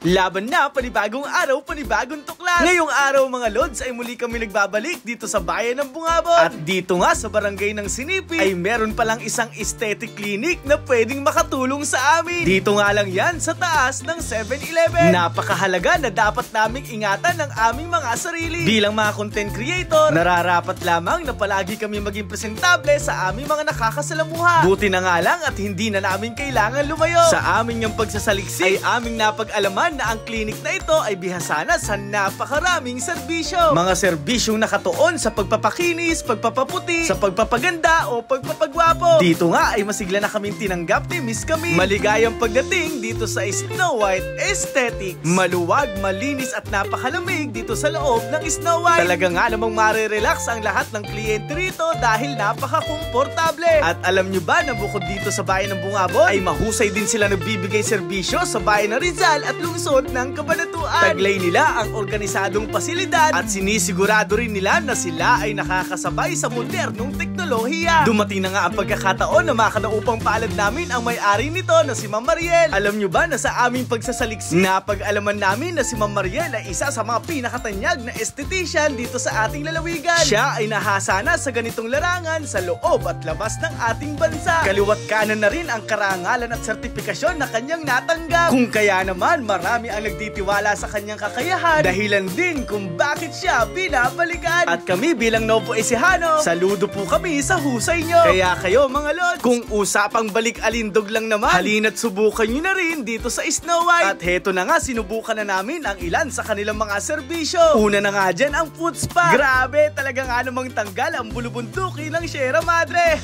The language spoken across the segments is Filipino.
Laban na, panibagong araw, panibagong tuklas. Ngayong araw mga lods ay muli kami nagbabalik dito sa bayan ng Bungabon. At dito nga sa barangay ng Sinipi ay meron palang isang aesthetic clinic na pwedeng makatulong sa amin. Dito nga lang yan sa taas ng 7-Eleven. Napakahalaga na dapat naming ingatan ng aming mga sarili. Bilang mga content creator, nararapat lamang na palagi kami maging presentable sa aming mga nakakasalamuha. Buti na nga lang at hindi na namin kailangan lumayo. Sa aming yung pagsasaliksik ay aming napag-alaman na ang klinik na ito ay bihasana sa napakaraming serbisyo. Mga serbisyong nakatuon sa pagpapakinis, pagpapaputi, sa pagpapaganda o pagpapagwapo. Dito nga ay masigla na kaming tinanggap ni Miss Camille. Maligayang pagdating dito sa Snow White Aesthetics. Maluwag, malinis at napakalamig dito sa loob ng Snow White. Talaga nga namang marirelax ang lahat ng kliyente rito dahil napaka-komportable. At alam nyo ba na bukod dito sa bayan ng Bungabon ay mahusay din sila nagbibigay serbisyo sa bayan ng Rizal at lungsod ng Cabanatuan. Taglay nila ang organisadong pasilidad at sinisigurado rin nila na sila ay nakakasabay sa modernong teknolohiya. Dumating na nga ang pagkakataon na makadaupang palad namin ang may-ari nito na si Ma'am Mariel. Alam nyo ba na sa aming pagsasaliksik, napag-alaman namin na si Ma'am Mariel ay isa sa mga pinakatanyag na esthetician dito sa ating lalawigan. Siya ay nahasana sa ganitong larangan sa loob at labas ng ating bansa. Kaliwat kanan na rin ang karangalan at sertipikasyon na kanyang natanggap. Kung kaya naman marami ang nagtitiwala sa kanyang kakayahan, dahilan din kung bakit siya binabalikan. At kami bilang Novo Ecijano, saludo po kami sa husay nyo. Kaya kayo mga lods, kung usapang balik alindog lang naman, halina't subukan nyo na rin dito sa Snow White. At heto na nga, sinubukan na namin ang ilan sa kanilang mga serbisyo. Una na nga dyan ang food spa. Grabe, talaga nga namang tanggal ang bulubunduki ng Sierra Madre.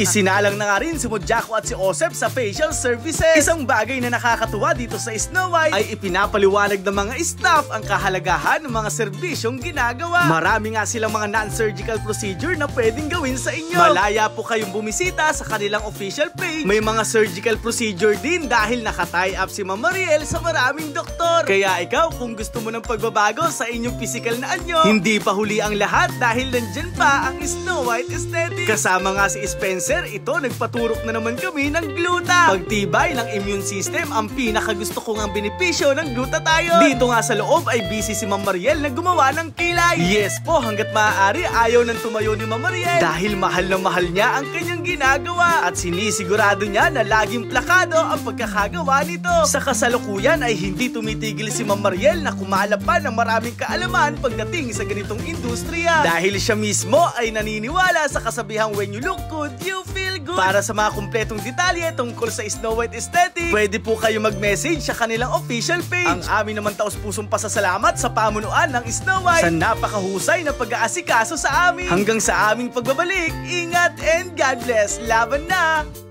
Isinalang na nga rin si Modjako at si Osep sa facial services. Isang bagay na nakakatuwa dito sa Snow White ay ipinapaliwanag ng mga staff ang kahalagahan ng mga serbisyong ginagawa. Marami nga silang mga non-surgical procedure na pwedeng gawin sa inyo. Malaya po kayong bumisita sa kanilang official page. May mga surgical procedure din dahil naka-tie up si Ma'am Mariel sa maraming doktor. Kaya ikaw, kung gusto mo ng pagbabago sa inyong physical na anyo, hindi pa huli ang lahat dahil nandyan pa ang Snow White Aesthetics. Kasama nga si Spencer, ito nagpaturok na naman kami ng gluta. Pagtibay ng immune system ang pinakagusto kong ang benepisyo ng glutathione. Dito nga sa loob ay busy si Ma'am Mariel na gumawa ng kilay. Yes po, hanggat maaari ayaw nang tumayo ni Ma'am Mariel dahil mahal na mahal niya ang kanyang ginagawa at sinisigurado niya na laging plakado ang pagkakagawa nito. Sa kasalukuyan ay hindi tumitigil si Ma'am Mariel na kumalap pa ng maraming kaalaman pagdating sa ganitong industriya dahil siya mismo ay naniniwala sa kasabihang when you look good, you feel good. Para sa mga kumpletong detalye tungkol sa Snow White Aesthetics, pwede po kayo mag-message sa kanilang official page. Ang amin naman taos-pusong pasasalamat sa pamunuan ng Snow White sa napakahusay na pag-aasikaso sa amin. Hanggang sa aming pagbabalik, ingat and God bless. Laban na!